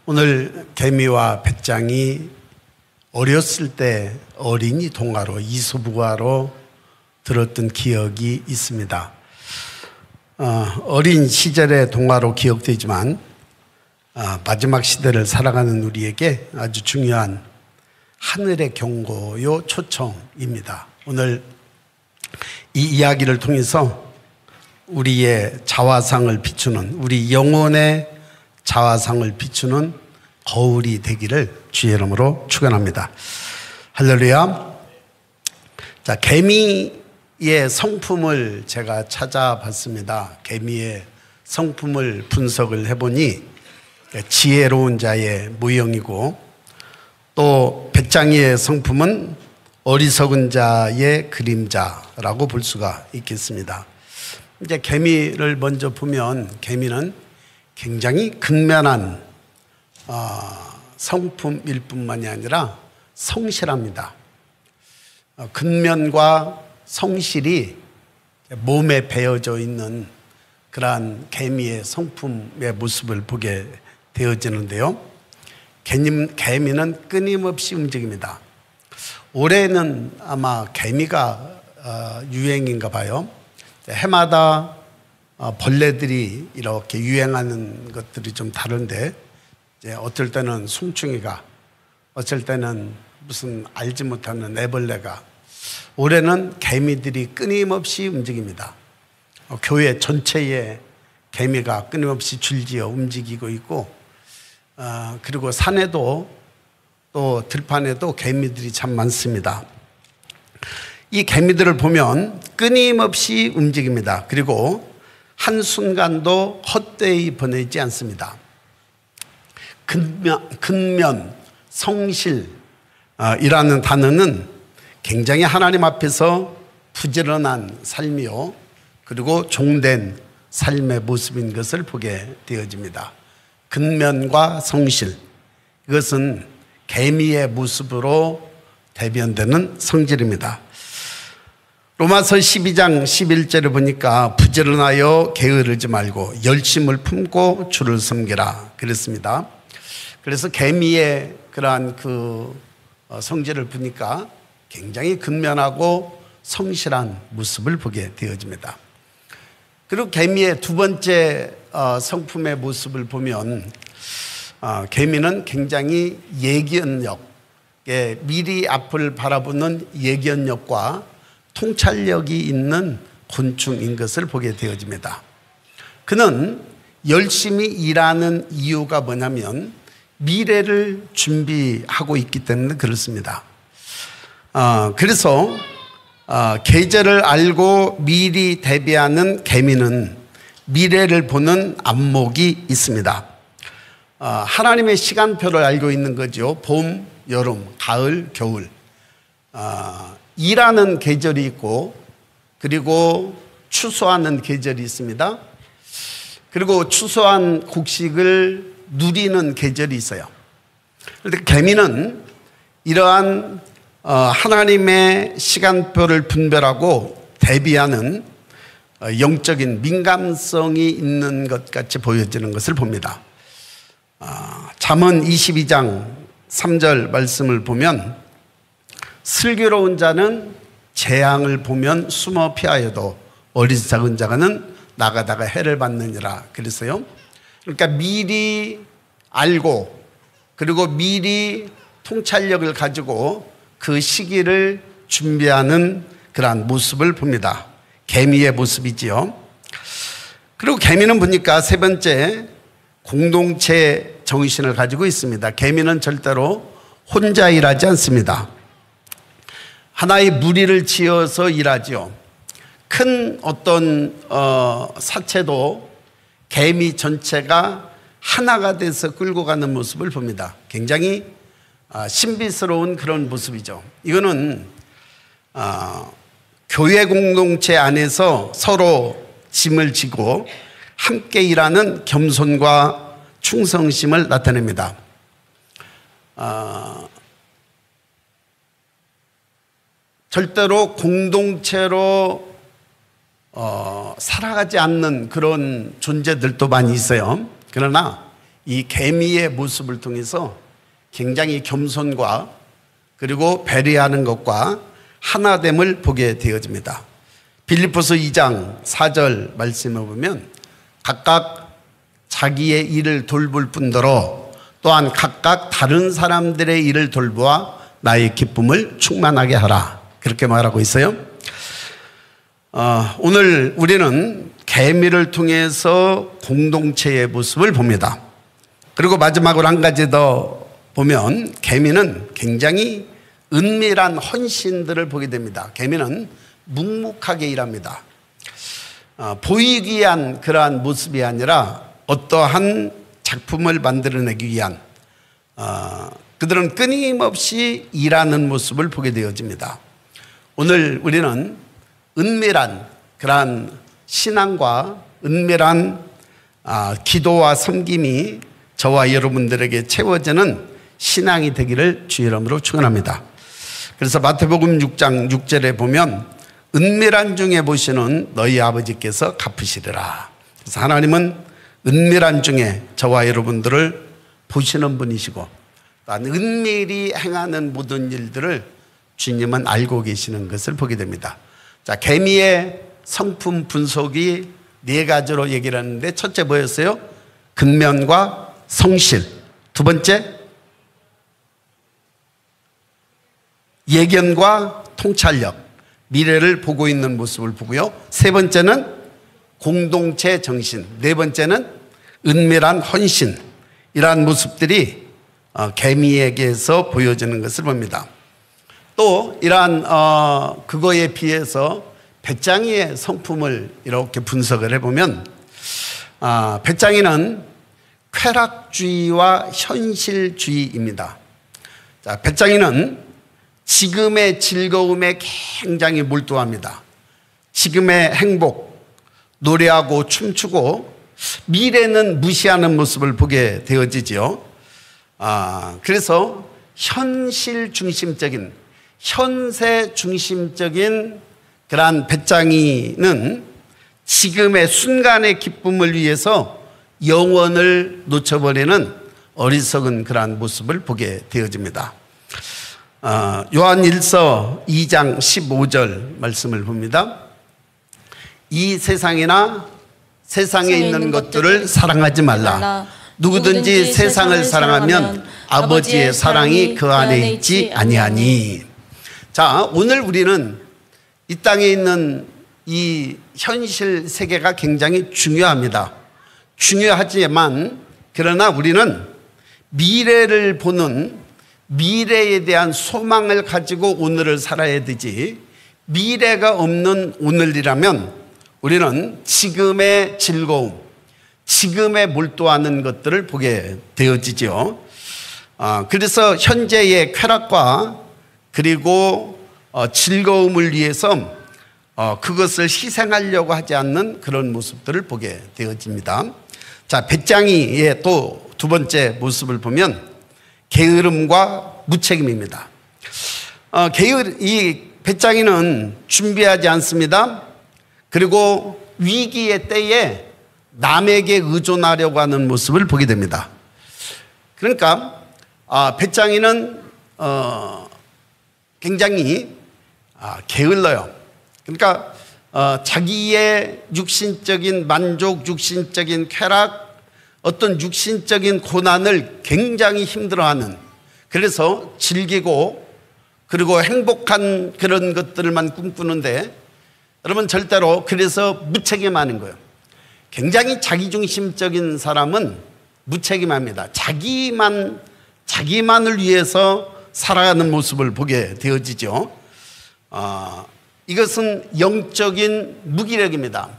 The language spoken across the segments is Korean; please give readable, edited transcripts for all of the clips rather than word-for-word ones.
오늘 개미와 배짱이 어렸을 때 어린이 동화로 이소부화로 들었던 기억이 있습니다. 어린 시절의 동화로 기억되지만 마지막 시대를 살아가는 우리에게 아주 중요한 하늘의 경고요 초청입니다. 오늘 이 이야기를 통해서 우리의 자화상을 비추는, 우리 영혼의 자화상을 비추는 거울이 되기를 주의 이름으로 축원합니다. 할렐루야. 자, 개미의 성품을 제가 찾아봤습니다. 개미의 성품을 분석을 해보니 지혜로운 자의 모형이고, 또 배짱이의 성품은 어리석은 자의 그림자라고 볼 수가 있겠습니다. 이제 개미를 먼저 보면, 개미는 굉장히 근면한 성품일 뿐만이 아니라 성실합니다. 근면과 성실이 몸에 배어져 있는 그러한 개미의 성품의 모습을 보게 되어지는데요. 개미는 끊임없이 움직입니다. 올해는 아마 개미가 유행인가 봐요. 해마다 벌레들이 이렇게 유행하는 것들이 좀 다른데, 이제 어떨 때는 송충이가, 어쩔 때는 무슨 알지 못하는 애벌레가, 올해는 개미들이 끊임없이 움직입니다. 교회 전체에 개미가 끊임없이 줄지어 움직이고 있고, 그리고 산에도 또 들판에도 개미들이 참 많습니다. 이 개미들을 보면 끊임없이 움직입니다. 그리고 한순간도 헛되이 보내지 않습니다. 근면, 성실 이라는 단어는 굉장히 하나님 앞에서 부지런한 삶이요, 그리고 종된 삶의 모습인 것을 보게 되어집니다. 근면과 성실, 이것은 개미의 모습으로 대변되는 성질입니다. 로마서 12장 11절을 보니까 부지런하여 게으르지 말고 열심을 품고 주를 섬기라 그랬습니다. 그래서 개미의 그러한 성질을 보니까 굉장히 근면하고 성실한 모습을 보게 되어집니다. 그리고 개미의 두 번째 성품의 모습을 보면, 개미는 굉장히 예견력, 미리 앞을 바라보는 예견력과 통찰력이 있는 곤충인 것을 보게 되어집니다. 그는 열심히 일하는 이유가 뭐냐면 미래를 준비하고 있기 때문에 그렇습니다. 그래서 계절을 알고 미리 대비하는 개미는 미래를 보는 안목이 있습니다. 하나님의 시간표를 알고 있는 거죠. 봄, 여름, 가을, 겨울. 일하는 계절이 있고, 그리고 추수하는 계절이 있습니다. 그리고 추수한 곡식을 누리는 계절이 있어요. 그런데 개미는 이러한 하나님의 시간표를 분별하고 대비하는 영적인 민감성이 있는 것 같이 보여지는 것을 봅니다. 잠언 22장 3절 말씀을 보면, 슬기로운 자는 재앙을 보면 숨어 피하여도 어리석은 자는 나가다가 해를 받느니라 그랬어요. 그러니까 미리 알고, 그리고 미리 통찰력을 가지고 그 시기를 준비하는 그러한 모습을 봅니다. 개미의 모습이지요. 그리고 개미는 보니까 세 번째, 공동체 정신을 가지고 있습니다. 개미는 절대로 혼자 일하지 않습니다. 하나의 무리를 지어서 일하죠. 큰 어떤 사체도 개미 전체가 하나가 돼서 끌고 가는 모습을 봅니다. 굉장히 신비스러운 그런 모습이죠. 이거는 교회 공동체 안에서 서로 짐을 지고 함께 일하는 겸손과 충성심을 나타냅니다. 절대로 공동체로 살아가지 않는 그런 존재들도 많이 있어요. 그러나 이 개미의 모습을 통해서 굉장히 겸손과 그리고 배려하는 것과 하나됨을 보게 되어집니다. 빌립보서 2장 4절 말씀을 보면 각각 자기의 일을 돌볼 뿐더러 또한 각각 다른 사람들의 일을 돌보아 나의 기쁨을 충만하게 하라, 그렇게 말하고 있어요. 오늘 우리는 개미를 통해서 공동체의 모습을 봅니다. 그리고 마지막으로 한 가지 더 보면 개미는 굉장히 은밀한 헌신들을 보게 됩니다. 개미는 묵묵하게 일합니다. 보이기 위한 그러한 모습이 아니라 어떠한 작품을 만들어내기 위한 그들은 끊임없이 일하는 모습을 보게 되어집니다. 오늘 우리는 은밀한 그러한 신앙과 은밀한 기도와 섬김이 저와 여러분들에게 채워지는 신앙이 되기를 주의 이름으로 축원합니다. 그래서 마태복음 6장 6절에 보면 은밀한 중에 보시는 너희 아버지께서 갚으시리라. 그래서 하나님은 은밀한 중에 저와 여러분들을 보시는 분이시고 또한 은밀히 행하는 모든 일들을 주님은 알고 계시는 것을 보게 됩니다. 자, 개미의 성품 분석이 네 가지로 얘기를 하는데, 첫째 뭐였어요? 근면과 성실. 두 번째 예견과 통찰력, 미래를 보고 있는 모습을 보고요. 세 번째는 공동체 정신. 네 번째는 은밀한 헌신. 이러한 모습들이 개미에게서 보여지는 것을 봅니다. 또 이러한 그거에 비해서 배짱이의 성품을 이렇게 분석을 해보면 배짱이는 쾌락주의와 현실주의입니다. 자, 배짱이는 지금의 즐거움에 굉장히 몰두합니다. 지금의 행복, 노래하고 춤추고 미래는 무시하는 모습을 보게 되어지죠. 그래서 현실 중심적인, 현세 중심적인 그러한 배짱이는 지금의 순간의 기쁨을 위해서 영원을 놓쳐버리는 어리석은 그러한 모습을 보게 되어집니다. 요한 1서 2장 15절 말씀을 봅니다. 이 세상이나 세상에 있는 것들을 사랑하지 말라. 누구든지 세상을 사랑하면 아버지의 사랑이 그 안에 있지 아니하니. 자, 오늘 우리는 이 땅에 있는 이 현실 세계가 굉장히 중요합니다. 중요하지만 그러나 우리는 미래를 보는, 미래에 대한 소망을 가지고 오늘을 살아야 되지, 미래가 없는 오늘이라면 우리는 지금의 즐거움, 지금에 몰두하는 것들을 보게 되어지죠. 그래서 현재의 쾌락과 그리고 즐거움을 위해서 그것을 희생하려고 하지 않는 그런 모습들을 보게 되어집니다. 자, 배짱이의 또 두 번째 모습을 보면 게으름과 무책임입니다. 이 배짱이는 준비하지 않습니다. 그리고 위기의 때에 남에게 의존하려고 하는 모습을 보게 됩니다. 그러니까 배짱이는 굉장히 게을러요. 그러니까 자기의 육신적인 만족, 육신적인 쾌락, 어떤 육신적인 고난을 굉장히 힘들어하는, 그래서 즐기고 그리고 행복한 그런 것들만 꿈꾸는데, 여러분 절대로 그래서 무책임하는 거예요. 굉장히 자기중심적인 사람은 무책임합니다. 자기만을 위해서 살아가는 모습을 보게 되어지죠. 이것은 영적인 무기력입니다.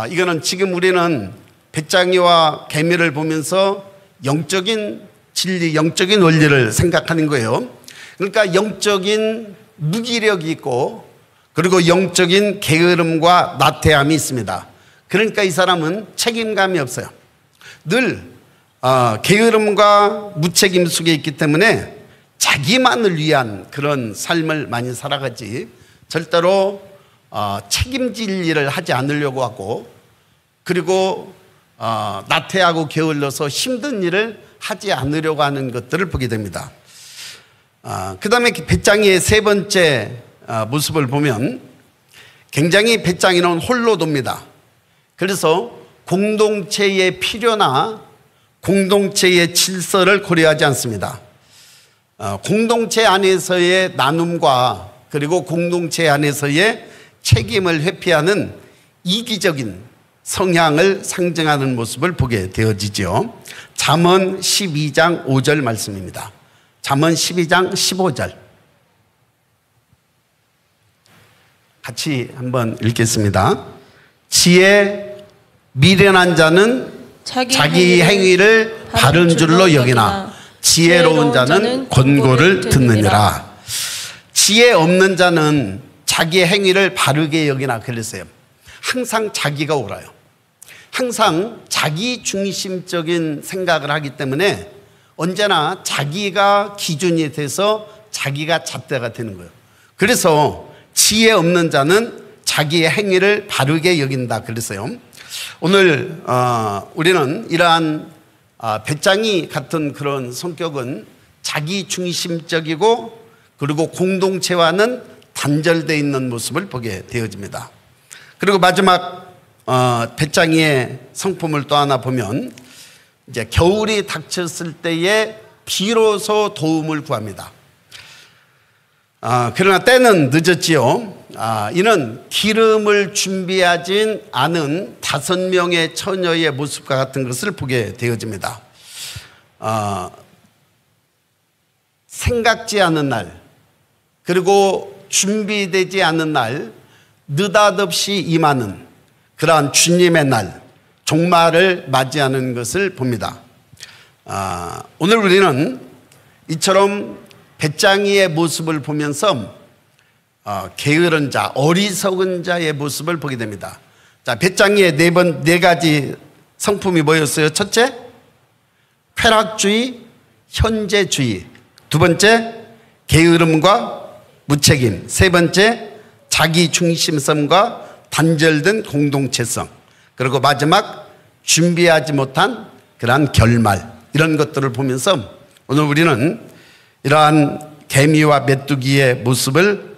이거는 지금 우리는 배짱이와 개미를 보면서 영적인 진리, 영적인 원리를 생각하는 거예요. 그러니까 영적인 무기력이 있고 그리고 영적인 게으름과 나태함이 있습니다. 그러니까 이 사람은 책임감이 없어요. 늘 게으름과 무책임 속에 있기 때문에 자기만을 위한 그런 삶을 많이 살아가지 절대로 책임질 일을 하지 않으려고 하고, 그리고 나태하고 게을러서 힘든 일을 하지 않으려고 하는 것들을 보게 됩니다. 그 다음에 배짱이의 세 번째 모습을 보면 굉장히 배짱이는 홀로 돕니다. 그래서 공동체의 필요나 공동체의 질서를 고려하지 않습니다. 공동체 안에서의 나눔과 그리고 공동체 안에서의 책임을 회피하는 이기적인 성향을 상징하는 모습을 보게 되어지죠. 잠언 12장 5절 말씀입니다. 잠언 12장 15절 같이 한번 읽겠습니다. 지혜 미련한 자는 자기 행위를 바른 줄로 여기나 지혜로운 자는 권고를 듣느니라. 지혜 없는 자는 자기 행위를 바르게 여기나 그랬어요. 항상 자기가 옳아요. 항상 자기 중심적인 생각을 하기 때문에 언제나 자기가 기준이 돼서 자기가 잣대가 되는 거예요. 그래서 지혜 없는 자는 자기의 행위를 바르게 여긴다 그랬어요. 오늘 우리는 이러한 배짱이 같은 그런 성격은 자기 중심적이고 그리고 공동체와는 단절되어 있는 모습을 보게 되어집니다. 그리고 마지막 배짱이의 성품을 또 하나 보면 이제 겨울이 닥쳤을 때에 비로소 도움을 구합니다. 그러나 때는 늦었지요. 이는 기름을 준비하진 않은 5명의 처녀의 모습과 같은 것을 보게 되어집니다. 생각지 않은 날 그리고 준비되지 않은 날 느닷없이 임하는 그러한 주님의 날 종말을 맞이하는 것을 봅니다. 오늘 우리는 이처럼 배짱이의 모습을 보면서 게으른 자, 어리석은 자의 모습을 보게 됩니다. 자, 배짱이의 네 가지 성품이 뭐였어요? 첫째, 쾌락주의, 현재주의. 두 번째, 게으름과 무책임. 세 번째, 자기 중심성과 단절된 공동체성. 그리고 마지막, 준비하지 못한 그러한 결말. 이런 것들을 보면서 오늘 우리는 이러한 개미와 메뚜기의 모습을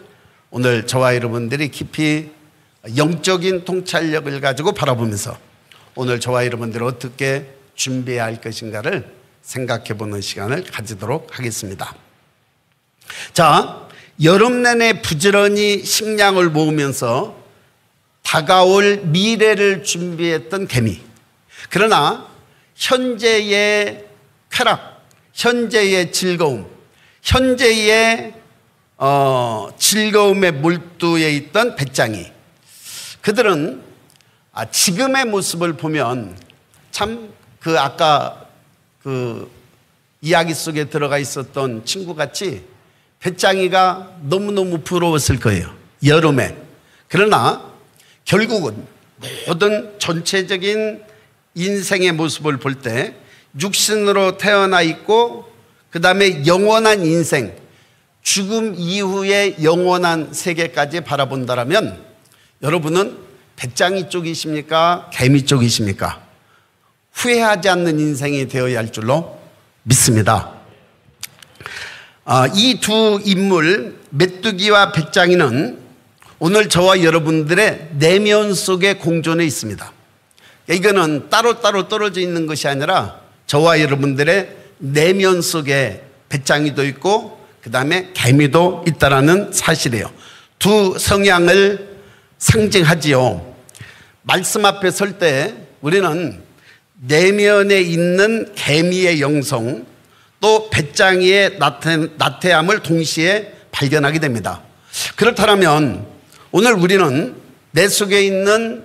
오늘 저와 여러분들이 깊이 영적인 통찰력을 가지고 바라보면서 오늘 저와 여러분들이 어떻게 준비해야 할 것인가를 생각해 보는 시간을 가지도록 하겠습니다. 자, 여름 내내 부지런히 식량을 모으면서 다가올 미래를 준비했던 개미. 그러나 현재의 쾌락, 현재의 즐거움, 현재의 즐거움에 몰두해 있던 배짱이. 그들은 지금의 모습을 보면 참 아까 이야기 속에 들어가 있었던 친구같이 배짱이가 너무너무 부러웠을 거예요. 여름에. 그러나 결국은 모든 전체적인 인생의 모습을 볼 때 육신으로 태어나 있고 그 다음에 영원한 인생, 죽음 이후의 영원한 세계까지 바라본다면 여러분은 배짱이 쪽이십니까? 개미 쪽이십니까? 후회하지 않는 인생이 되어야 할 줄로 믿습니다. 이 두 인물 메뚜기와 배짱이는 오늘 저와 여러분들의 내면 속에 공존해 있습니다. 이거는 따로따로 떨어져 있는 것이 아니라 저와 여러분들의 내면 속에 배짱이도 있고 그 다음에 개미도 있다라는 사실이에요. 두 성향을 상징하지요. 말씀 앞에 설 때 우리는 내면에 있는 개미의 영성 또 배짱이의 나태함을 동시에 발견하게 됩니다. 그렇다면 오늘 우리는 내 속에 있는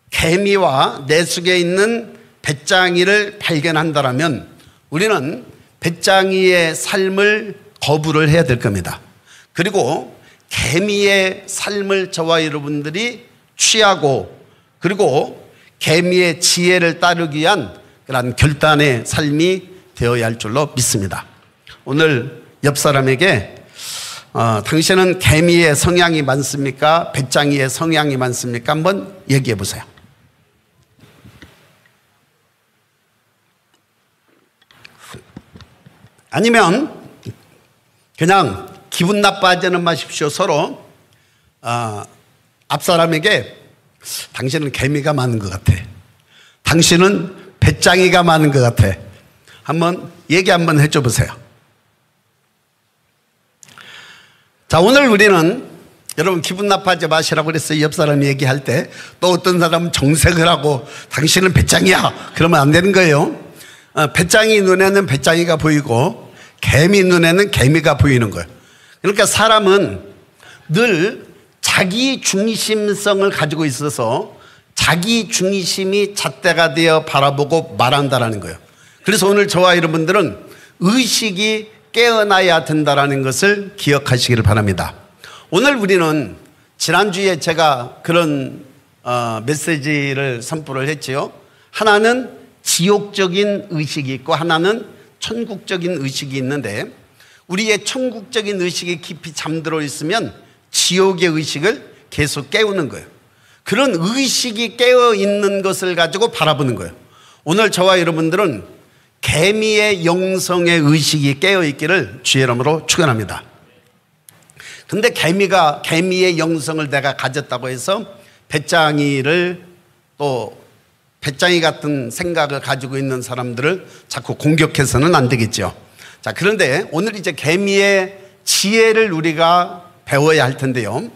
개미와 내 속에 있는 배짱이를 발견한다면 우리는 배짱이의 삶을 거부를 해야 될 겁니다. 그리고 개미의 삶을 저와 여러분들이 취하고 그리고 개미의 지혜를 따르기 위한 그런 결단의 삶이 되어야 할 줄로 믿습니다. 오늘 옆 사람에게 당신은 개미의 성향이 많습니까? 배짱이의 성향이 많습니까? 한번 얘기해 보세요. 아니면 그냥 기분 나빠하지는 마십시오. 서로 앞사람에게 당신은 개미가 많은 것 같아, 당신은 배짱이가 많은 것 같아, 한번 얘기 한번 해줘 보세요. 자, 오늘 우리는 여러분 기분 나빠하지 마시라고 그랬어요. 옆 사람 얘기할 때 또 어떤 사람은 정색을 하고 당신은 배짱이야 그러면 안 되는 거예요. 배짱이 눈에는 배짱이가 보이고 개미 눈에는 개미가 보이는 거예요. 그러니까 사람은 늘 자기 중심성을 가지고 있어서 자기 중심이 잣대가 되어 바라보고 말한다라는 거예요. 그래서 오늘 저와 여러분들은 의식이 깨어나야 된다는 것을 기억하시기를 바랍니다. 오늘 우리는 지난주에 제가 그런 메시지를 선포를 했지요. 하나는 지옥적인 의식이 있고 하나는 천국적인 의식이 있는데, 우리의 천국적인 의식이 깊이 잠들어 있으면 지옥의 의식을 계속 깨우는 거예요. 그런 의식이 깨어 있는 것을 가지고 바라보는 거예요. 오늘 저와 여러분들은 개미의 영성의 의식이 깨어 있기를 주의 이름으로 축원합니다. 근데 개미의 영성을 내가 가졌다고 해서 배짱이를, 또 배짱이 같은 생각을 가지고 있는 사람들을 자꾸 공격해서는 안 되겠죠. 자, 그런데 오늘 이제 개미의 지혜를 우리가 배워야 할 텐데요.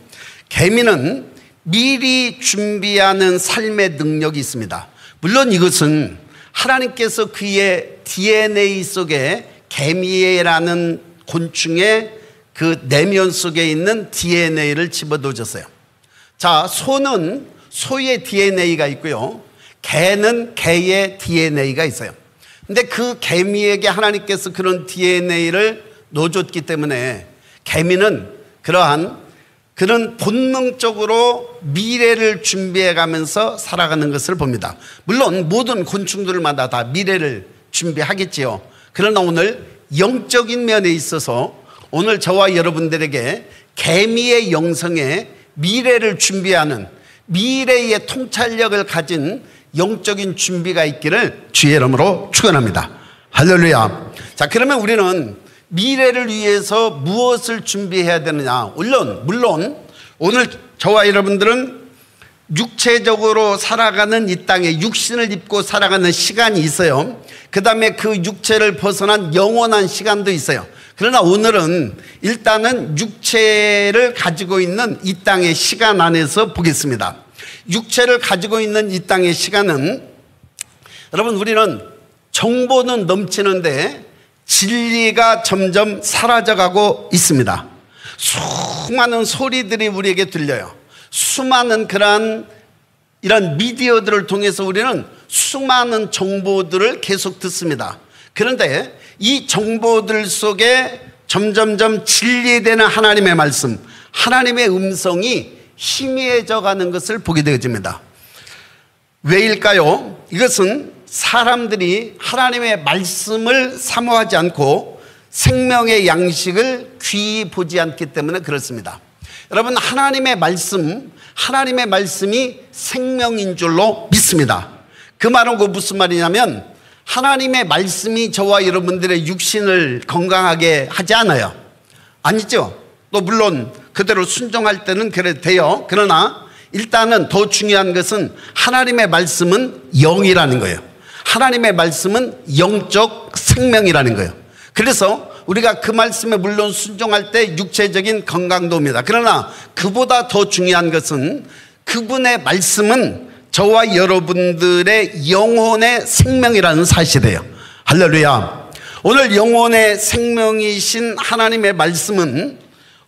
개미는 미리 준비하는 삶의 능력이 있습니다. 물론 이것은 하나님께서 그의 DNA 속에 개미라는 곤충의 그 내면 속에 있는 DNA를 집어넣으셨어요. 자, 소는 소의 DNA가 있고요, 개는 개의 DNA가 있어요. 근데 그 개미에게 하나님께서 그런 DNA를 넣어줬기 때문에 개미는 그런 본능적으로 미래를 준비해 가면서 살아가는 것을 봅니다. 물론 모든 곤충들마다 다 미래를 준비하겠지요. 그러나 오늘 영적인 면에 있어서 오늘 저와 여러분들에게 개미의 영성에 미래를 준비하는, 미래의 통찰력을 가진 영적인 준비가 있기를 주의 이름으로 축원합니다. 할렐루야. 자, 그러면 우리는 미래를 위해서 무엇을 준비해야 되느냐? 물론 오늘 저와 여러분들은 육체적으로 살아가는 이 땅에 육신을 입고 살아가는 시간이 있어요. 그 다음에 그 육체를 벗어난 영원한 시간도 있어요. 그러나 오늘은 일단은 육체를 가지고 있는 이 땅의 시간 안에서 보겠습니다. 육체를 가지고 있는 이 땅의 시간은, 여러분, 우리는 정보는 넘치는데 진리가 점점 사라져가고 있습니다. 수많은 소리들이 우리에게 들려요. 수많은 이런 미디어들을 통해서 우리는 수많은 정보들을 계속 듣습니다. 그런데 이 정보들 속에 점점점 진리되는 하나님의 말씀, 하나님의 음성이 희미해져 가는 것을 보게 되어집니다. 왜일까요? 이것은 사람들이 하나님의 말씀을 사모하지 않고 생명의 양식을 귀히 보지 않기 때문에 그렇습니다. 여러분, 하나님의 말씀이 생명인 줄로 믿습니다. 그 말은 무슨 말이냐면, 하나님의 말씀이 저와 여러분들의 육신을 건강하게 하지 않아요. 아니죠. 또 물론 그대로 순종할 때는 그래도 돼요. 그러나 일단은 더 중요한 것은 하나님의 말씀은 영이라는 거예요. 하나님의 말씀은 영적 생명이라는 거예요. 그래서 우리가 그 말씀에 물론 순종할 때 육체적인 건강도 옵니다. 그러나 그보다 더 중요한 것은 그분의 말씀은 저와 여러분들의 영혼의 생명이라는 사실이에요. 할렐루야. 오늘 영혼의 생명이신 하나님의 말씀은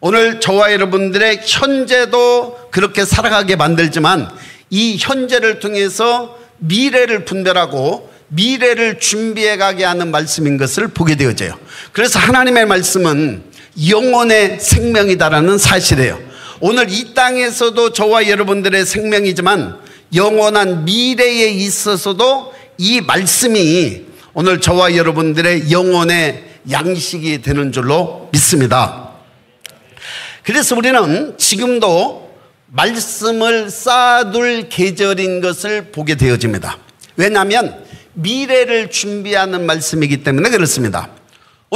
오늘 저와 여러분들의 현재도 그렇게 살아가게 만들지만 이 현재를 통해서 미래를 분별하고 미래를 준비해 가게 하는 말씀인 것을 보게 되어져요. 그래서 하나님의 말씀은 영혼의 생명이다라는 사실이에요. 오늘 이 땅에서도 저와 여러분들의 생명이지만 영원한 미래에 있어서도 이 말씀이 오늘 저와 여러분들의 영혼의 양식이 되는 줄로 믿습니다. 그래서 우리는 지금도 말씀을 쌓아둘 계절인 것을 보게 되어집니다. 왜냐하면 미래를 준비하는 말씀이기 때문에 그렇습니다.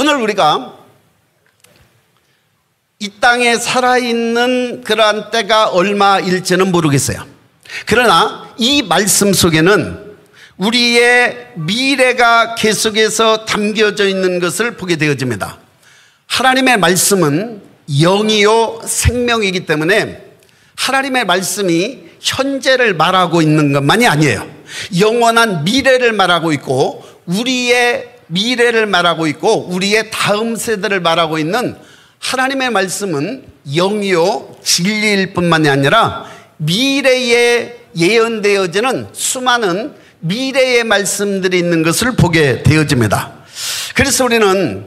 오늘 우리가 이 땅에 살아있는 그러한 때가 얼마일지는 모르겠어요. 그러나 이 말씀 속에는 우리의 미래가 계속해서 담겨져 있는 것을 보게 되어집니다. 하나님의 말씀은 영이요 생명이기 때문에 하나님의 말씀이 현재를 말하고 있는 것만이 아니에요. 영원한 미래를 말하고 있고 우리의 미래를 말하고 있고 우리의 다음 세대를 말하고 있는 하나님의 말씀은 영이요 진리일 뿐만이 아니라 미래에 예언되어지는 수많은 미래의 말씀들이 있는 것을 보게 되어집니다. 그래서 우리는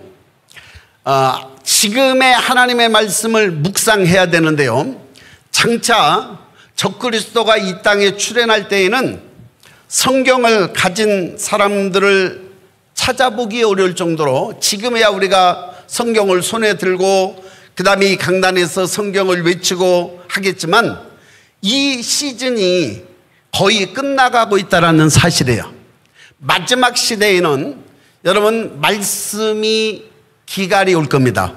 지금의 하나님의 말씀을 묵상해야 되는데요, 장차 적그리스도가 이 땅에 출현할 때에는 성경을 가진 사람들을 찾아보기 어려울 정도로 지금이야 우리가 성경을 손에 들고 그 다음에 이 강단에서 성경을 외치고 하겠지만 이 시즌이 거의 끝나가고 있다는 사실이에요. 마지막 시대에는 여러분 말씀이 기갈이 올 겁니다.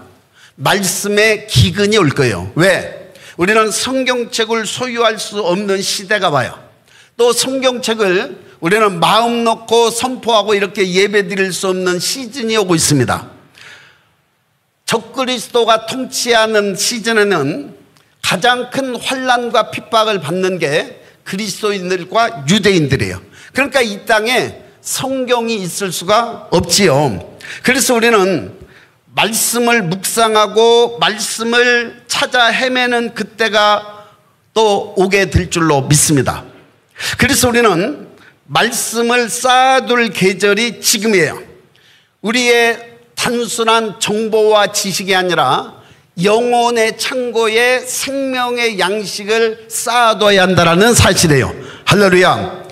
말씀의 기근이 올 거예요. 왜? 우리는 성경책을 소유할 수 없는 시대가 와요. 또 성경책을 우리는 마음 놓고 선포하고 이렇게 예배 드릴 수 없는 시즌이 오고 있습니다. 적그리스도가 통치하는 시즌에는 가장 큰 환난과 핍박을 받는 게 그리스도인들과 유대인들이에요. 그러니까 이 땅에 성경이 있을 수가 없지요. 그래서 우리는 말씀을 묵상하고 말씀을 찾아 헤매는 그때가 또 오게 될 줄로 믿습니다. 그래서 우리는 말씀을 쌓아둘 계절이 지금이에요. 우리의 단순한 정보와 지식이 아니라 영혼의 창고에 생명의 양식을 쌓아둬야 한다는 사실이에요. 할렐루야.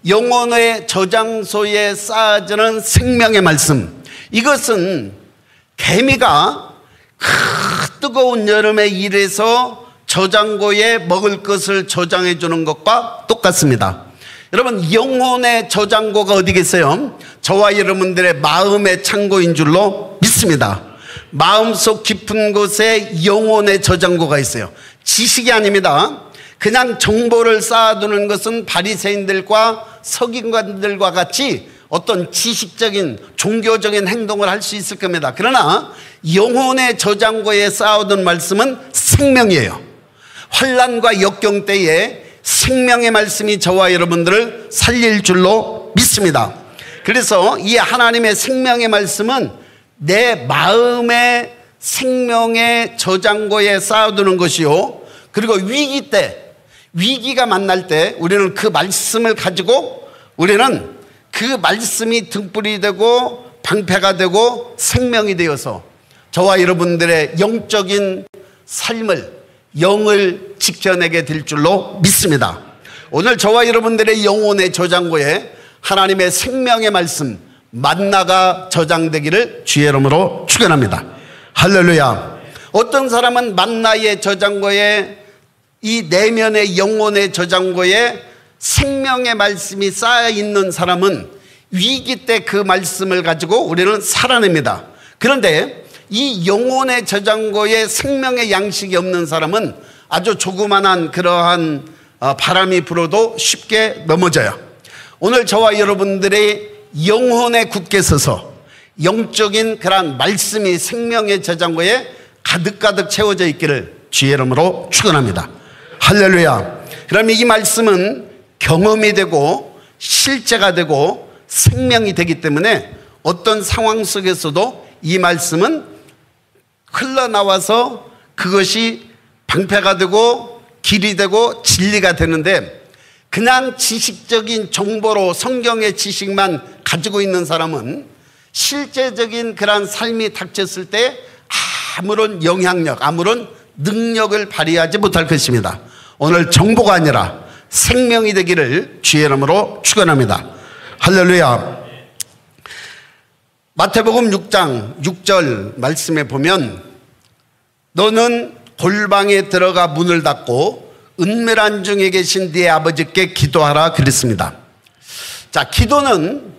영혼의 저장소에 쌓아지는 생명의 말씀, 이것은 개미가 뜨거운 여름에 일해서 저장고에 먹을 것을 저장해 주는 것과 똑같습니다. 여러분, 영혼의 저장고가 어디겠어요? 저와 여러분들의 마음의 창고인 줄로 믿습니다. 마음속 깊은 곳에 영혼의 저장고가 있어요. 지식이 아닙니다. 그냥 정보를 쌓아두는 것은 바리새인들과 서기관들과 같이 어떤 지식적인 종교적인 행동을 할 수 있을 겁니다. 그러나 영혼의 저장고에 쌓아둔 말씀은 생명이에요. 환난과 역경 때에 생명의 말씀이 저와 여러분들을 살릴 줄로 믿습니다. 그래서 이 하나님의 생명의 말씀은 내 마음의 생명의 저장고에 쌓아두는 것이요, 그리고 위기 때, 위기가 만날 때 우리는 그 말씀을 가지고 우리는 그 말씀이 등불이 되고 방패가 되고 생명이 되어서 저와 여러분들의 영적인 삶을, 영을 지켜내게 될 줄로 믿습니다. 오늘 저와 여러분들의 영혼의 저장고에 하나님의 생명의 말씀 만나가 저장되기를 주의 이름으로 축원합니다. 할렐루야. 어떤 사람은 만나의 저장고에, 이 내면의 영혼의 저장고에 생명의 말씀이 쌓여 있는 사람은 위기 때 그 말씀을 가지고 우리는 살아냅니다. 그런데 이 영혼의 저장고에 생명의 양식이 없는 사람은 아주 조그만한 그러한 바람이 불어도 쉽게 넘어져요. 오늘 저와 여러분들의 영혼에 굳게 서서 영적인 그러한 말씀이 생명의 저장고에 가득가득 채워져 있기를 주의 이름으로 축원합니다. 할렐루야. 그러면 이 말씀은 경험이 되고 실제가 되고 생명이 되기 때문에 어떤 상황 속에서도 이 말씀은 흘러나와서 그것이 방패가 되고 길이 되고 진리가 되는데, 그냥 지식적인 정보로 성경의 지식만 가지고 있는 사람은 실제적인 그런 삶이 닥쳤을 때 아무런 영향력, 아무런 능력을 발휘하지 못할 것입니다. 오늘 정보가 아니라 생명이 되기를 주의 이름으로 축원합니다. 할렐루야. 마태복음 6장 6절 말씀에 보면 너는 골방에 들어가 문을 닫고 은밀한 중에 계신 네 아버지께 기도하라 그랬습니다. 자, 기도는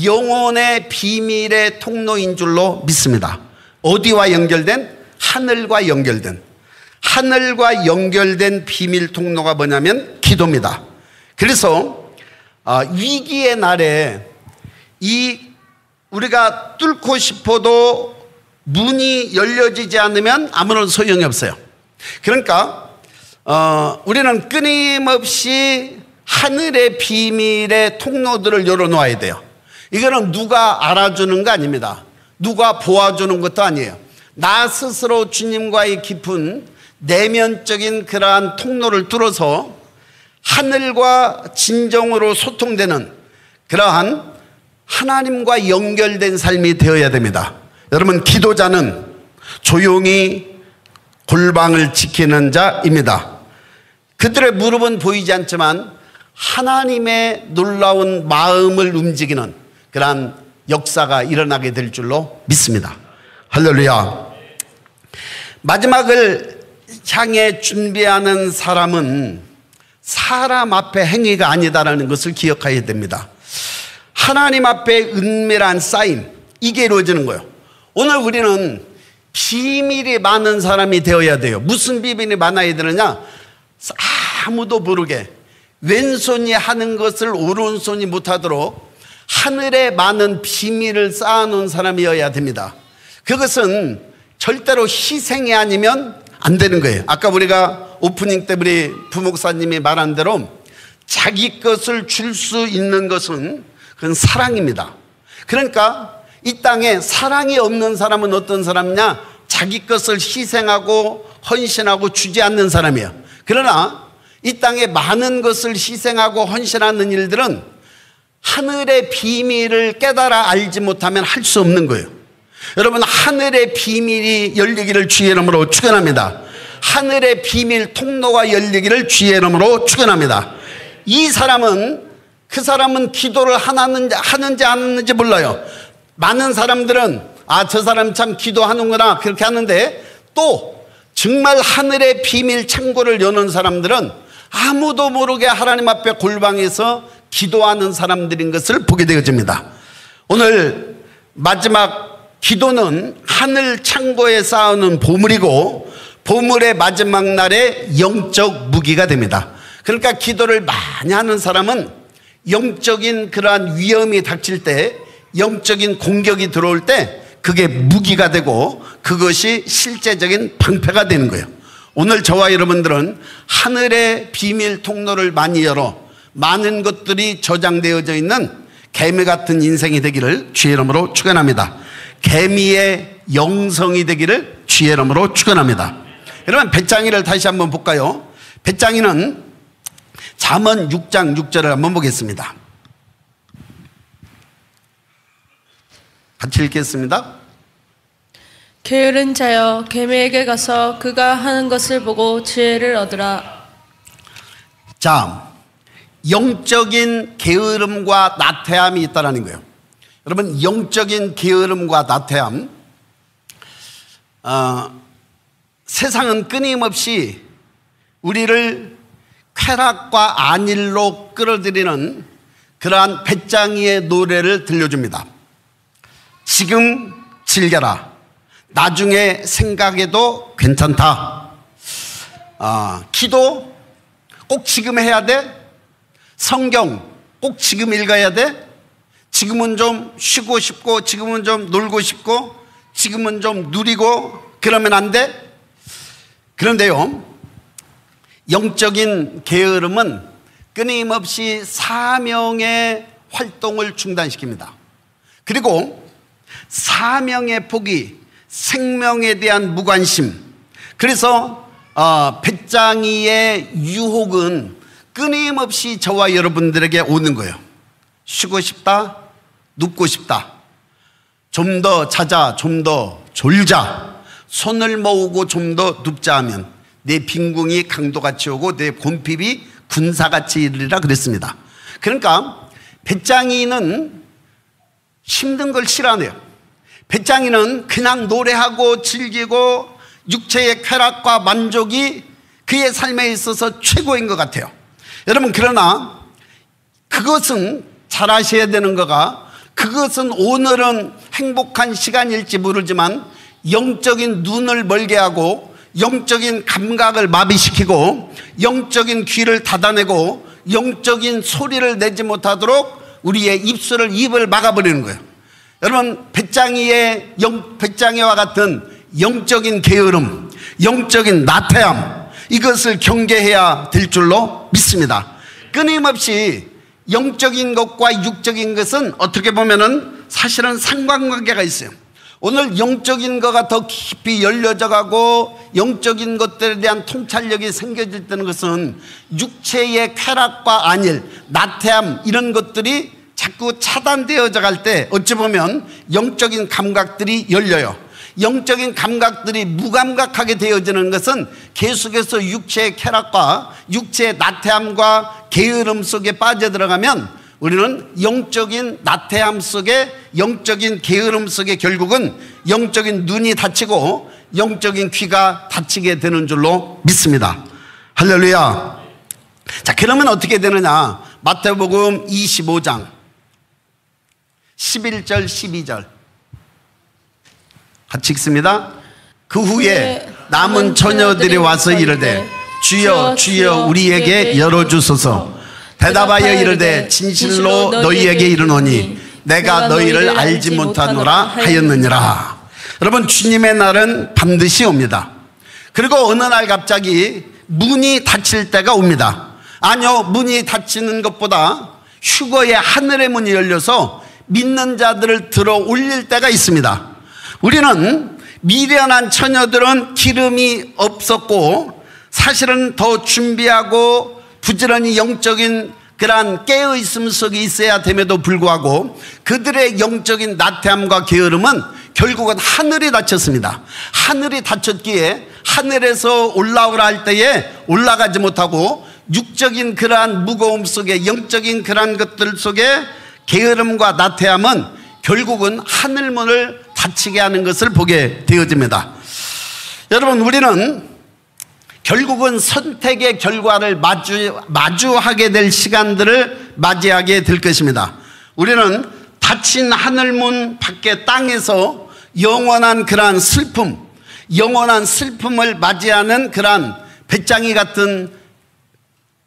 영혼의 비밀의 통로인 줄로 믿습니다. 어디와 연결된? 하늘과 연결된. 하늘과 연결된 비밀 통로가 뭐냐면 기도입니다. 그래서 위기의 날에 우리가 뚫고 싶어도 문이 열려지지 않으면 아무런 소용이 없어요. 그러니까 우리는 끊임없이 하늘의 비밀의 통로들을 열어놓아야 돼요. 이거는 누가 알아주는 거 아닙니다. 누가 보아주는 것도 아니에요. 나 스스로 주님과의 깊은 내면적인 그러한 통로를 뚫어서 하늘과 진정으로 소통되는 그러한 하나님과 연결된 삶이 되어야 됩니다. 여러분, 기도자는 조용히 골방을 지키는 자입니다. 그들의 무릎은 보이지 않지만 하나님의 놀라운 마음을 움직이는 그러한 역사가 일어나게 될 줄로 믿습니다. 할렐루야. 마지막을 향해 준비하는 사람은 사람 앞에 행위가 아니다라는 것을 기억해야 됩니다. 하나님 앞에 은밀한 쌓임, 이게 이루어지는 거예요. 오늘 우리는 비밀이 많은 사람이 되어야 돼요. 무슨 비밀이 많아야 되느냐? 아무도 모르게 왼손이 하는 것을 오른손이 못하도록 하늘에 많은 비밀을 쌓아놓은 사람이어야 됩니다. 그것은 절대로 희생이 아니면 안 되는 거예요. 아까 우리가 오프닝 때 우리 부목사님이 말한 대로 자기 것을 줄 수 있는 것은 그건 사랑입니다. 그러니까 이 땅에 사랑이 없는 사람은 어떤 사람이냐? 자기 것을 희생하고 헌신하고 주지 않는 사람이에요. 그러나 이 땅에 많은 것을 희생하고 헌신하는 일들은 하늘의 비밀을 깨달아 알지 못하면 할 수 없는 거예요. 여러분, 하늘의 비밀이 열리기를 주의 이름으로 축원합니다. 하늘의 비밀 통로가 열리기를 주의 이름으로 축원합니다. 이 사람은, 그 사람은 기도를 하는지 안 하는지 몰라요. 많은 사람들은 저 사람 참 기도하는구나 그렇게 하는데, 또 정말 하늘의 비밀 창고를 여는 사람들은 아무도 모르게 하나님 앞에 골방에서 기도하는 사람들인 것을 보게 되어집니다. 오늘 마지막 기도는 하늘 창고에 쌓아놓은 보물이고 보물의 마지막 날에 영적 무기가 됩니다. 그러니까 기도를 많이 하는 사람은 영적인 그러한 위험이 닥칠 때, 영적인 공격이 들어올 때 그게 무기가 되고 그것이 실제적인 방패가 되는 거예요. 오늘 저와 여러분들은 하늘의 비밀 통로를 많이 열어 많은 것들이 저장되어져 있는 개미 같은 인생이 되기를 주의 이름으로 축원합니다. 개미의 영성이 되기를 주의 이름으로 축원합니다. 여러분, 배짱이를 다시 한번 볼까요? 배짱이는 잠언 6장 6절을 한번 보겠습니다. 같이 읽겠습니다. 게으른 자여, 개미에게 가서 그가 하는 것을 보고 지혜를 얻으라. 자, 영적인 게으름과 나태함이 있다는 거예요. 여러분, 영적인 게으름과 나태함, 세상은 끊임없이 우리를 쾌락과 안일로 끌어들이는 그러한 배짱이의 노래를 들려줍니다. 지금 즐겨라. 나중에 생각해도 괜찮다. 기도 꼭 지금 해야 돼? 성경 꼭 지금 읽어야 돼? 지금은 좀 쉬고 싶고, 지금은 좀 놀고 싶고, 지금은 좀 누리고 그러면 안 돼? 그런데요, 영적인 게으름은 끊임없이 사명의 활동을 중단시킵니다. 그리고 사명의 포기, 생명에 대한 무관심, 그래서 배짱이의 유혹은 끊임없이 저와 여러분들에게 오는 거예요. 쉬고 싶다, 눕고 싶다, 좀 더 자자, 좀 더 졸자, 손을 모으고 좀 더 눕자 하면 내 빈궁이 강도같이 오고 내 곰핍이 군사같이 이르리라 그랬습니다. 그러니까 배짱이는 힘든 걸 싫어하네요. 배짱이는 그냥 노래하고 즐기고 육체의 쾌락과 만족이 그의 삶에 있어서 최고인 것 같아요. 여러분, 그러나 그것은 잘 아셔야 되는 거가, 그것은 오늘은 행복한 시간일지 모르지만 영적인 눈을 멀게 하고 영적인 감각을 마비시키고 영적인 귀를 닫아내고 영적인 소리를 내지 못하도록 우리의 입을 막아버리는 거예요. 여러분, 배짱이와 같은 영적인 게으름, 영적인 나태함, 이것을 경계해야 될 줄로 믿습니다. 끊임없이 영적인 것과 육적인 것은 어떻게 보면은 사실은 상관관계가 있어요. 오늘 영적인 거가 더 깊이 열려져 가고 영적인 것들에 대한 통찰력이 생겨질 때는 것은 육체의 쾌락과 안일, 나태함, 이런 것들이 자꾸 차단되어져 갈 때 어찌 보면 영적인 감각들이 열려요. 영적인 감각들이 무감각하게 되어지는 것은 계속해서 육체의 쾌락과 육체의 나태함과 게으름 속에 빠져들어가면 우리는 영적인 나태함 속에, 영적인 게으름 속에 결국은 영적인 눈이 닫히고 영적인 귀가 닫히게 되는 줄로 믿습니다. 할렐루야. 자, 그러면 어떻게 되느냐? 마태복음 25장 11절 12절 같이 읽습니다. 그 후에 남은 처녀들이 와서 이르되 주여 주여 우리에게 열어주소서. 대답하여 이르되 진실로 너희에게 이르노니 내가 너희를 알지 못하노라 하였느니라. 여러분, 주님의 날은 반드시 옵니다. 그리고 어느 날 갑자기 문이 닫힐 때가 옵니다. 아니요, 문이 닫히는 것보다 휴거의 하늘의 문이 열려서 믿는 자들을 들어 올릴 때가 있습니다. 우리는 미련한 처녀들은 기름이 없었고 사실은 더 준비하고 부지런히 영적인 그러한 깨어있음 속에 있어야 됨에도 불구하고 그들의 영적인 나태함과 게으름은 결국은 하늘이 닫혔습니다. 하늘이 닫혔기에 하늘에서 올라오라 할 때에 올라가지 못하고 육적인 그러한 무거움 속에, 영적인 그러한 것들 속에 게으름과 나태함은 결국은 하늘문을 닫히게 하는 것을 보게 되어집니다. 여러분, 우리는 결국은 선택의 결과를 마주하게 될 시간들을 맞이하게 될 것입니다. 우리는 닫힌 하늘문 밖에 땅에서 영원한 그러한 슬픔, 영원한 슬픔을 맞이하는 그러한 배짱이 같은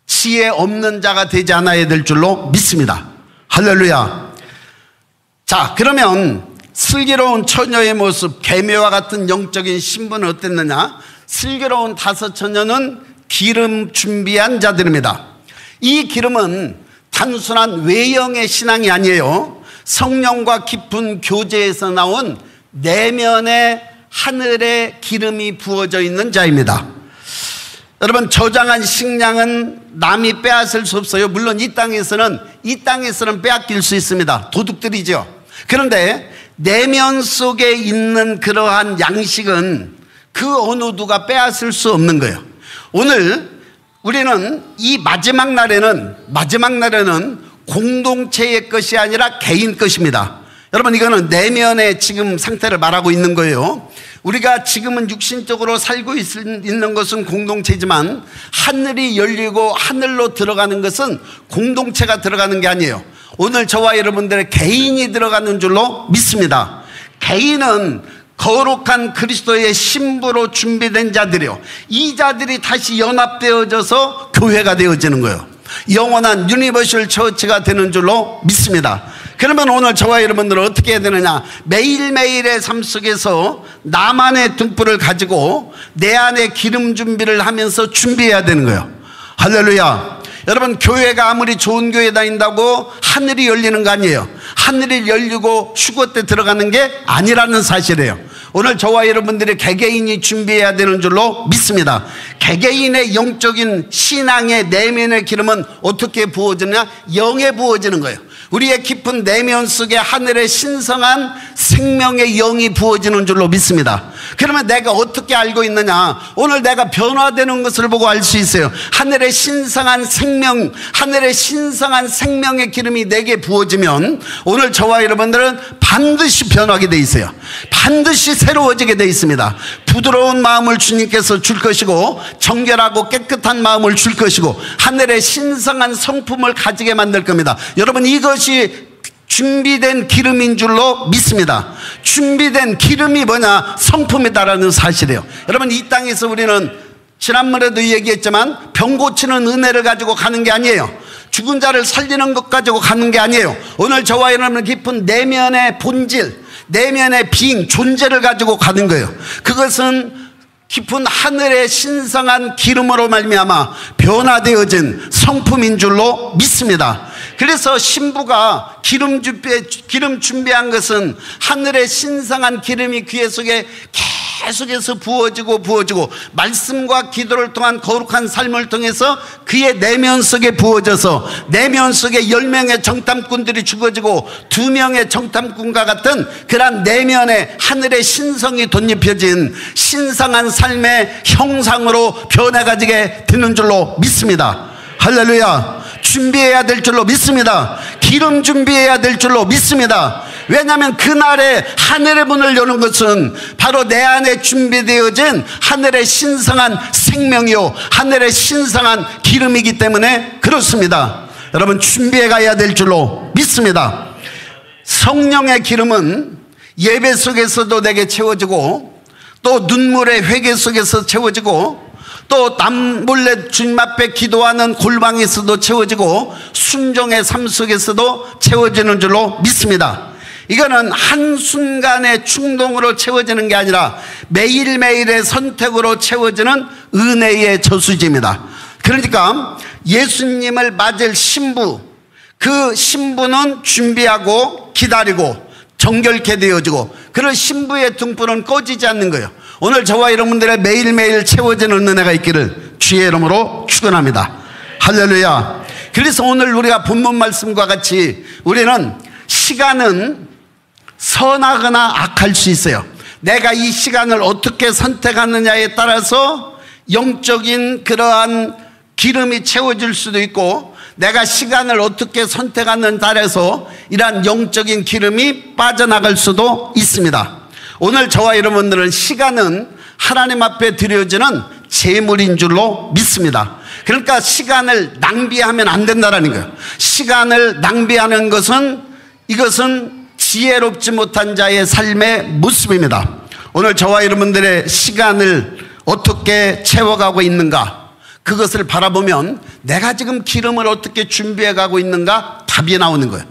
지혜 없는 자가 되지 않아야 될 줄로 믿습니다. 할렐루야. 자, 그러면 슬기로운 처녀의 모습, 계매와 같은 영적인 신분은 어땠느냐? 슬기로운 다섯 처녀는 기름 준비한 자들입니다. 이 기름은 단순한 외형의 신앙이 아니에요. 성령과 깊은 교제에서 나온 내면의 하늘의 기름이 부어져 있는 자입니다. 여러분, 저장한 식량은 남이 빼앗을 수 없어요. 물론 이 땅에서는 빼앗길 수 있습니다. 도둑들이죠. 그런데 내면 속에 있는 그러한 양식은 그 어느 누가 빼앗을 수 없는 거예요. 오늘 우리는 이 마지막 날에는 공동체의 것이 아니라 개인 것입니다. 여러분, 이거는 내면의 지금 상태를 말하고 있는 거예요. 우리가 지금은 육신적으로 살고 있는 것은 공동체지만 하늘이 열리고 하늘로 들어가는 것은 공동체가 들어가는 게 아니에요. 오늘 저와 여러분들의 개인이 들어가는 줄로 믿습니다. 개인은 거룩한 그리스도의 신부로 준비된 자들이요, 이 자들이 다시 연합되어져서 교회가 되어지는 거예요. 영원한 유니버셜 처치가 되는 줄로 믿습니다. 그러면 오늘 저와 여러분들은 어떻게 해야 되느냐? 매일매일의 삶 속에서 나만의 등불을 가지고 내 안에 기름 준비를 하면서 준비해야 되는 거예요. 할렐루야. 여러분, 교회가 아무리 좋은 교회 다닌다고 하늘이 열리는 거 아니에요. 하늘이 열리고 휴거 때 들어가는 게 아니라는 사실이에요. 오늘 저와 여러분들이 개개인이 준비해야 되는 줄로 믿습니다. 개개인의 영적인 신앙의 내면의 기름은 어떻게 부어지느냐? 영에 부어지는 거예요. 우리의 깊은 내면 속에 하늘의 신성한 생명의 영이 부어지는 줄로 믿습니다. 그러면 내가 어떻게 알고 있느냐? 오늘 내가 변화되는 것을 보고 알 수 있어요. 하늘의 신성한 생명, 하늘의 신성한 생명의 기름이 내게 부어지면 오늘 저와 여러분들은 반드시 변하게 돼 있어요. 반드시 새로워지게 돼 있습니다. 부드러운 마음을 주님께서 줄 것이고 정결하고 깨끗한 마음을 줄 것이고 하늘의 신성한 성품을 가지게 만들 겁니다. 여러분, 이것이 준비된 기름인 줄로 믿습니다. 준비된 기름이 뭐냐? 성품이다라는 사실이에요. 여러분, 이 땅에서 우리는 지난번에도 얘기했지만 병 고치는 은혜를 가지고 가는 게 아니에요. 죽은 자를 살리는 것 가지고 가는 게 아니에요. 오늘 저와 여러분은 깊은 내면의 본질, 내면의 빙, 존재를 가지고 가는 거예요. 그것은 깊은 하늘의 신성한 기름으로 말미암아 변화되어진 성품인 줄로 믿습니다. 그래서 신부가 기름 준비한 것은 하늘의 신성한 기름이 그의 속에 계속해서 부어지고 말씀과 기도를 통한 거룩한 삶을 통해서 그의 내면 속에 부어져서 내면 속에 10명의 정탐꾼들이 죽어지고 2명의 정탐꾼과 같은 그러한 내면의 하늘의 신성이 덧입혀진 신성한 삶의 형상으로 변해가지게 되는 줄로 믿습니다. 할렐루야. 준비해야 될 줄로 믿습니다. 기름 준비해야 될 줄로 믿습니다. 왜냐하면 그날에 하늘의 문을 여는 것은 바로 내 안에 준비되어진 하늘의 신성한 생명이요 하늘의 신성한 기름이기 때문에 그렇습니다. 여러분, 준비해 가야 될 줄로 믿습니다. 성령의 기름은 예배 속에서도 내게 채워지고 또 눈물의 회개 속에서 채워지고 또 남몰래 주님 앞에 기도하는 골방에서도 채워지고 순종의 삶 속에서도 채워지는 줄로 믿습니다. 이거는 한순간의 충동으로 채워지는 게 아니라 매일매일의 선택으로 채워지는 은혜의 저수지입니다. 그러니까 예수님을 맞을 신부, 그 신부는 준비하고 기다리고 정결케 되어지고 그런 신부의 등불은 꺼지지 않는 거예요. 오늘 저와 여러분들의 매일매일 채워지는 은혜가 있기를 주의 이름으로 축원합니다. 할렐루야. 그래서 오늘 우리가 본문 말씀과 같이 우리는 시간은 선하거나 악할 수 있어요. 내가 이 시간을 어떻게 선택하느냐에 따라서 영적인 그러한 기름이 채워질 수도 있고 내가 시간을 어떻게 선택하는 따라서 이러한 영적인 기름이 빠져나갈 수도 있습니다. 오늘 저와 여러분들은 시간은 하나님 앞에 드려지는 제물인 줄로 믿습니다. 그러니까 시간을 낭비하면 안 된다는 거예요. 시간을 낭비하는 것은 이것은 지혜롭지 못한 자의 삶의 모습입니다. 오늘 저와 여러분들의 시간을 어떻게 채워가고 있는가, 그것을 바라보면 내가 지금 기름을 어떻게 준비해 가고 있는가 답이 나오는 거예요.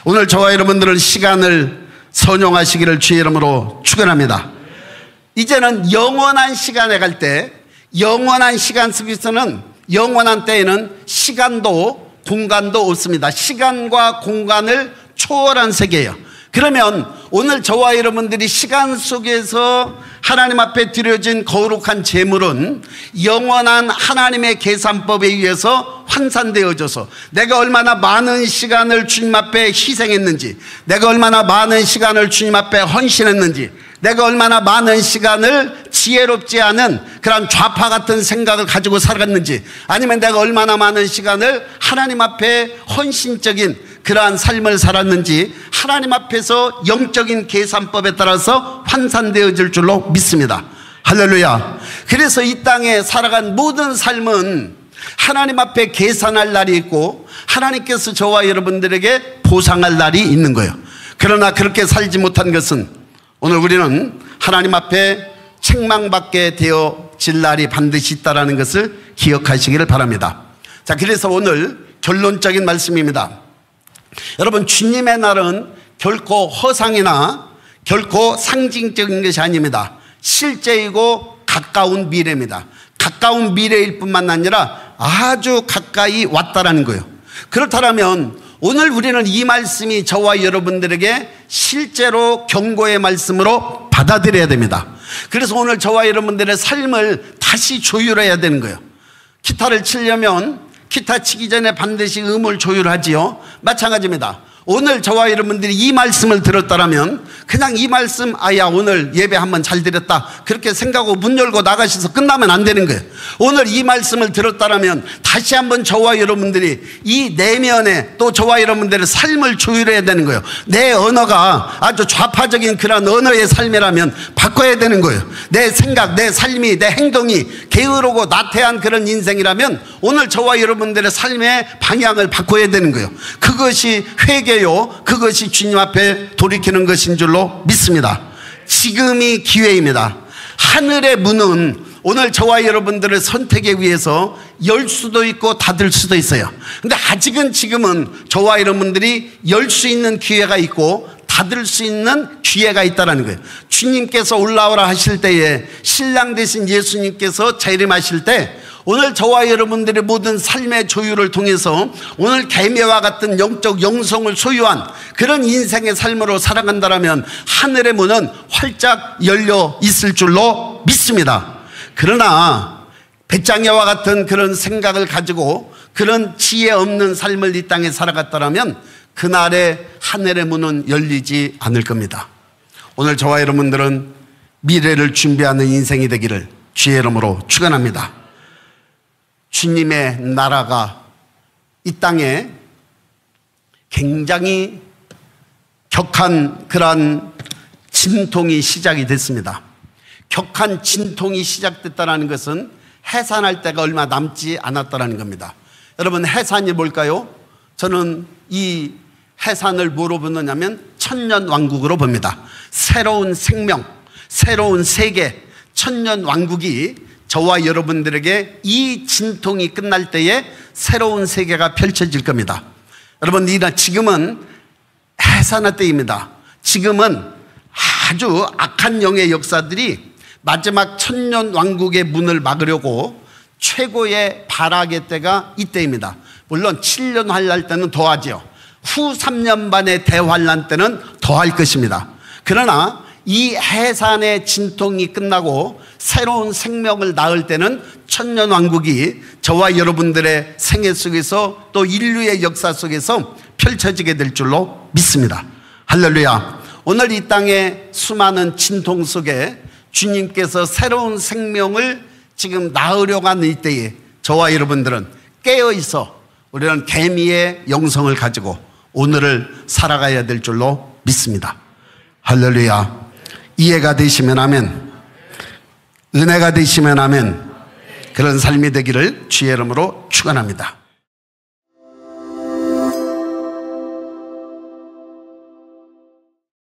오늘 저와 여러분들은 시간을 선용하시기를 주의 이름으로 축원합니다. 이제는 영원한 시간에 갈 때, 영원한 시간 속에서는 영원한 때에는 시간도 공간도 없습니다. 시간과 공간을 초월한 세계예요. 그러면 오늘 저와 여러분들이 시간 속에서 하나님 앞에 드려진 거룩한 제물은 영원한 하나님의 계산법에 의해서 환산되어져서 내가 얼마나 많은 시간을 주님 앞에 희생했는지, 내가 얼마나 많은 시간을 주님 앞에 헌신했는지, 내가 얼마나 많은 시간을 지혜롭지 않은 그런 좌파 같은 생각을 가지고 살았는지, 아니면 내가 얼마나 많은 시간을 하나님 앞에 헌신적인 그러한 삶을 살았는지 하나님 앞에서 영적인 계산법에 따라서 환산되어질 줄로 믿습니다. 할렐루야. 그래서 이 땅에 살아간 모든 삶은 하나님 앞에 계산할 날이 있고 하나님께서 저와 여러분들에게 보상할 날이 있는 거예요. 그러나 그렇게 살지 못한 것은 오늘 우리는 하나님 앞에 책망받게 되어질 날이 반드시 있다는 것을 기억하시기를 바랍니다. 자, 그래서 오늘 결론적인 말씀입니다. 여러분, 주님의 날은 결코 허상이나 결코 상징적인 것이 아닙니다. 실제이고 가까운 미래입니다. 가까운 미래일 뿐만 아니라 아주 가까이 왔다라는 거예요. 그렇다면 오늘 우리는 이 말씀이 저와 여러분들에게 실제로 경고의 말씀으로 받아들여야 됩니다. 그래서 오늘 저와 여러분들의 삶을 다시 조율해야 되는 거예요. 기타를 치려면 기타 치기 전에 반드시 음을 조율하지요. 마찬가지입니다. 오늘 저와 여러분들이 이 말씀을 들었다면 그냥 이 말씀, 아야 오늘 예배 한번 잘 드렸다 그렇게 생각하고 문 열고 나가셔서 끝나면 안 되는 거예요. 오늘 이 말씀을 들었다면 다시 한번 저와 여러분들이 이 내면에 또 저와 여러분들의 삶을 조율해야 되는 거예요. 내 언어가 아주 좌파적인 그런 언어의 삶이라면 바꿔야 되는 거예요. 내 생각, 내 삶이, 내 행동이 게으르고 나태한 그런 인생이라면 오늘 저와 여러분들의 삶의 방향을 바꿔야 되는 거예요. 그것이 회개 어떻게요? 그것이 주님 앞에 돌이키는 것인 줄로 믿습니다. 지금이 기회입니다. 하늘의 문은 오늘 저와 여러분들의 선택에 의해서 열 수도 있고 닫을 수도 있어요. 근데 아직은 지금은 저와 여러분들이 열 수 있는 기회가 있고 닫을 수 있는 기회가 있다는 거예요. 주님께서 올라오라 하실 때에 신랑 되신 예수님께서 재림하실 때 오늘 저와 여러분들의 모든 삶의 조율을 통해서 오늘 개미와 같은 영적 영성을 소유한 그런 인생의 삶으로 살아간다면 하늘의 문은 활짝 열려 있을 줄로 믿습니다. 그러나 배짱이와 같은 그런 생각을 가지고 그런 지혜 없는 삶을 이 땅에 살아갔다면 그날의 하늘의 문은 열리지 않을 겁니다. 오늘 저와 여러분들은 미래를 준비하는 인생이 되기를 주의 이름으로 축원합니다. 주님의 나라가 이 땅에 굉장히 격한 그러한 진통이 시작이 됐습니다. 격한 진통이 시작됐다는 것은 해산할 때가 얼마 남지 않았다는 겁니다. 여러분, 해산이 뭘까요? 저는 이 해산을 뭐로 보느냐면 천년왕국으로 봅니다. 새로운 생명, 새로운 세계, 천년왕국이 저와 여러분들에게 이 진통이 끝날 때에 새로운 세계가 펼쳐질 겁니다. 여러분, 지금은 해산의 때입니다. 지금은 아주 악한 영의 역사들이 마지막 천년왕국의 문을 막으려고 최고의 발악의 때가 이때입니다. 물론 7년 환란 때는 더하죠. 후 3년 반의 대환란 때는 더할 것입니다. 그러나 이 해산의 진통이 끝나고 새로운 생명을 낳을 때는 천년왕국이 저와 여러분들의 생애 속에서 또 인류의 역사 속에서 펼쳐지게 될 줄로 믿습니다. 할렐루야. 오늘 이 땅의 수많은 진통 속에 주님께서 새로운 생명을 지금 낳으려고 하는 이때에 저와 여러분들은 깨어있어 우리는 개미의 영성을 가지고 오늘을 살아가야 될 줄로 믿습니다. 할렐루야. 이해가 되시면 아멘, 은혜가 되시면 아멘. 그런 삶이 되기를 주의 이름으로 축원합니다.